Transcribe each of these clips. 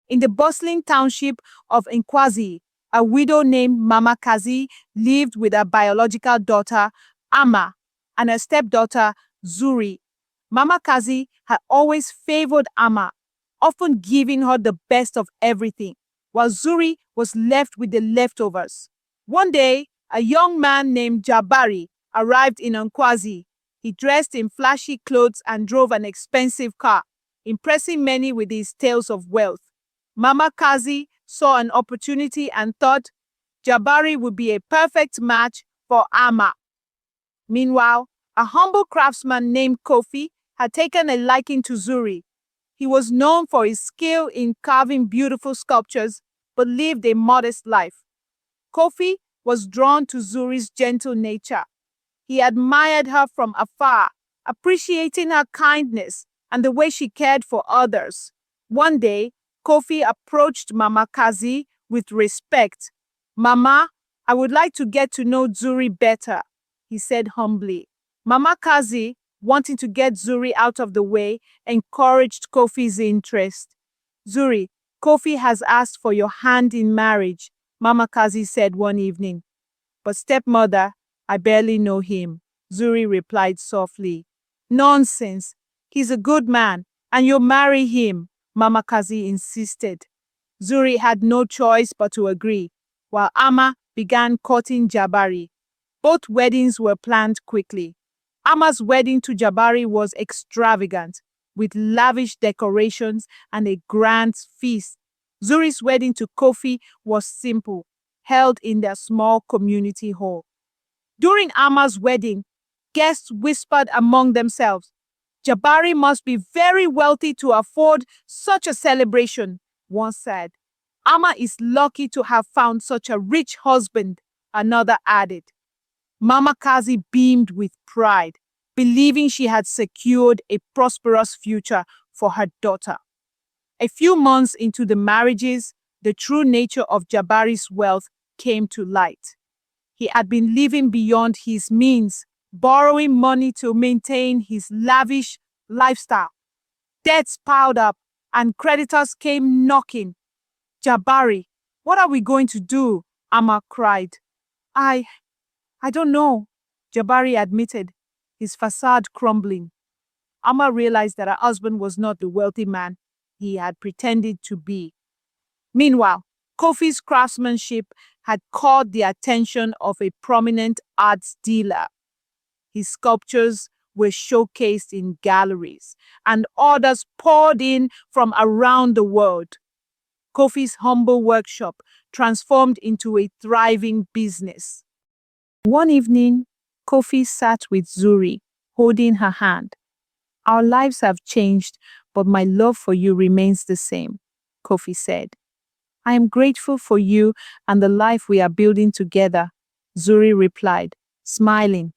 In the bustling township of Nkwazi, a widow named Mama Kazi lived with her biological daughter, Amma, and her stepdaughter, Zuri. Mama Kazi had always favored Amma, often giving her the best of everything, while Zuri was left with the leftovers. One day, a young man named Jabari arrived in Nkwazi. He dressed in flashy clothes and drove an expensive car, impressing many with his tales of wealth. Mama Kazi saw an opportunity and thought Jabari would be a perfect match for Amma. Meanwhile, a humble craftsman named Kofi had taken a liking to Zuri. He was known for his skill in carving beautiful sculptures, but lived a modest life. Kofi was drawn to Zuri's gentle nature. He admired her from afar, appreciating her kindness and the way she cared for others. One day, Kofi approached Mama Kazi with respect. "Mama, I would like to get to know Zuri better," he said humbly. Mama Kazi, wanting to get Zuri out of the way, encouraged Kofi's interest. "Zuri, Kofi has asked for your hand in marriage," Mama Kazi said one evening. "But stepmother, I barely know him," Zuri replied softly. "Nonsense. He's a good man, and you'll marry him," Mama Kazi insisted. Zuri had no choice but to agree, while Amma began courting Jabari. Both weddings were planned quickly. Amma's wedding to Jabari was extravagant, with lavish decorations and a grand feast. Zuri's wedding to Kofi was simple, held in their small community hall. During Amma's wedding, guests whispered among themselves, "Jabari must be very wealthy to afford such a celebration," one said. "Amma is lucky to have found such a rich husband," another added. Mama Kazi beamed with pride, believing she had secured a prosperous future for her daughter. A few months into the marriages, the true nature of Jabari's wealth came to light. He had been living beyond his means, borrowing money to maintain his lavish lifestyle. Debts piled up and creditors came knocking. "Jabari, what are we going to do?" Amma cried. I don't know," Jabari admitted, his facade crumbling. Amma realized that her husband was not the wealthy man he had pretended to be. Meanwhile, Kofi's craftsmanship had caught the attention of a prominent arts dealer. His sculptures were showcased in galleries, and orders poured in from around the world. Kofi's humble workshop transformed into a thriving business. One evening, Kofi sat with Zuri, holding her hand. "Our lives have changed, but my love for you remains the same," Kofi said. "I am grateful for you and the life we are building together," Zuri replied, smiling.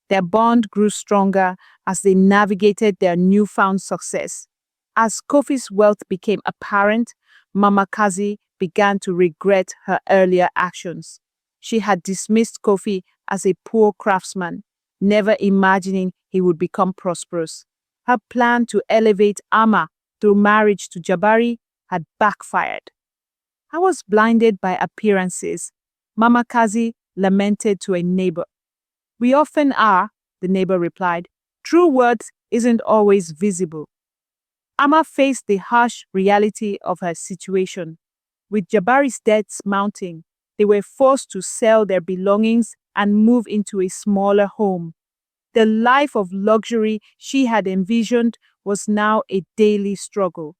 Their bond grew stronger as they navigated their newfound success. As Kofi's wealth became apparent, Mama Kazi began to regret her earlier actions. She had dismissed Kofi as a poor craftsman, never imagining he would become prosperous. Her plan to elevate Amma through marriage to Jabari had backfired. "I was blinded by appearances," Mama Kazi lamented to a neighbor. "We often are," the neighbor replied. "True worth isn't always visible." Amma faced the harsh reality of her situation. With Jabari's debts mounting, they were forced to sell their belongings and move into a smaller home. The life of luxury she had envisioned was now a daily struggle.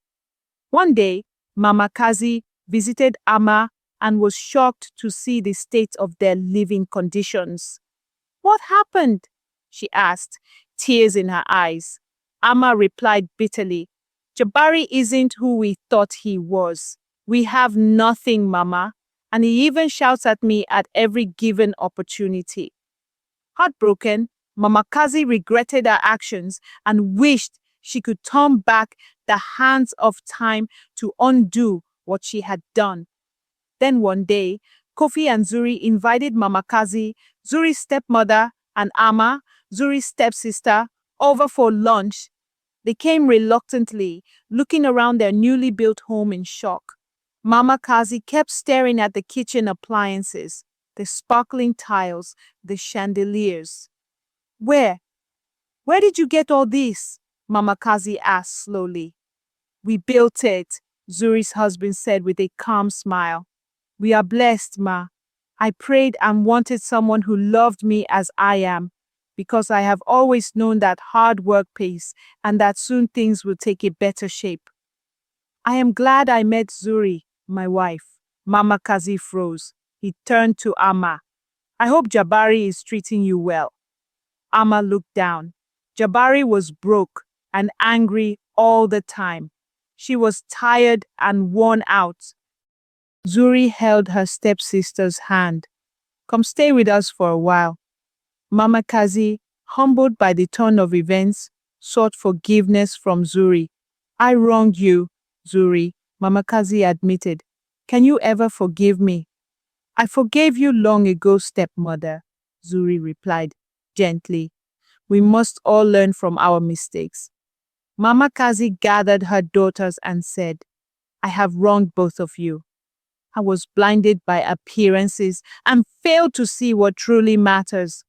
One day, Mama Kazi visited Amma and was shocked to see the state of their living conditions. "What happened?" she asked, tears in her eyes. Amma replied bitterly, "Jabari isn't who we thought he was. We have nothing, Mama, and he even shouts at me at every given opportunity." Heartbroken, Mama Kazi regretted her actions and wished she could turn back the hands of time to undo what she had done. Then one day, Kofi and Zuri invited Mama Kazi, Zuri's stepmother, and Amma, Zuri's stepsister, over for lunch. They came reluctantly, looking around their newly built home in shock. Mama Kazi kept staring at the kitchen appliances, the sparkling tiles, the chandeliers. Where? Where did you get all this? Mama Kazi asked slowly. We built it, Zuri's husband said with a calm smile. We are blessed, Ma. I prayed and wanted someone who loved me as I am, because I have always known that hard work pays and that soon things will take a better shape. I am glad I met Zuri, my wife. Mama Kazi froze. He turned to Amma. I hope Jabari is treating you well. Amma looked down. Jabari was broke and angry all the time. She was tired and worn out. Zuri held her stepsister's hand. Come stay with us for a while. Mama Kazi, humbled by the turn of events, sought forgiveness from Zuri. I wronged you, Zuri, Mama Kazi admitted. Can you ever forgive me? I forgave you long ago, stepmother, Zuri replied gently. We must all learn from our mistakes. Mama Kazi gathered her daughters and said, I have wronged both of you. I was blinded by appearances and failed to see what truly matters.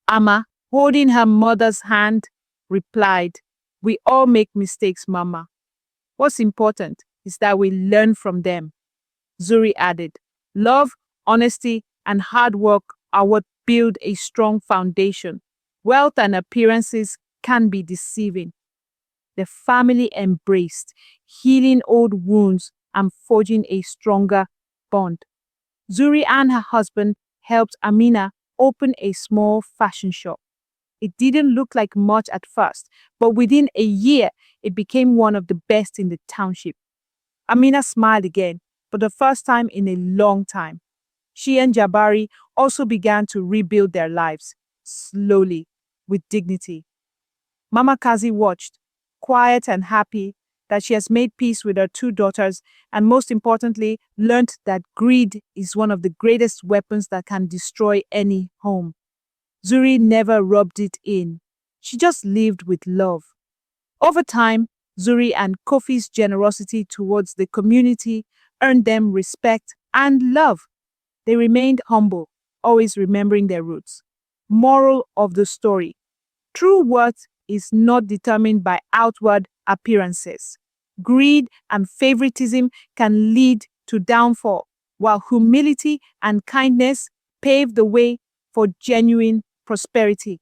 Amma, holding her mother's hand, replied, We all make mistakes, Mama. What's important is that we learn from them. Zuri added, Love, honesty, and hard work are what build a strong foundation. Wealth and appearances can be deceiving. The family embraced, healing old wounds and forging a stronger bond. Zuri and her husband helped Amina open a small fashion shop. It didn't look like much at first, but within a year, it became one of the best in the township. Amina smiled again, for the first time in a long time. She and Jabari also began to rebuild their lives, slowly, with dignity. Mama Kazi watched, quiet and happy, that she has made peace with her two daughters and most importantly, learned that greed is one of the greatest weapons that can destroy any home. Zuri never rubbed it in. She just lived with love. Over time, Zuri and Kofi's generosity towards the community earned them respect and love. They remained humble, always remembering their roots. Moral of the story: true worth is not determined by outward appearances. Greed and favoritism can lead to downfall, while humility and kindness pave the way for genuine prosperity.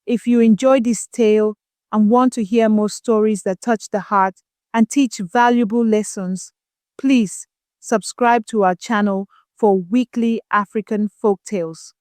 If you enjoy this tale and want to hear more stories that touch the heart and teach valuable lessons, please subscribe to our channel for weekly African folk tales.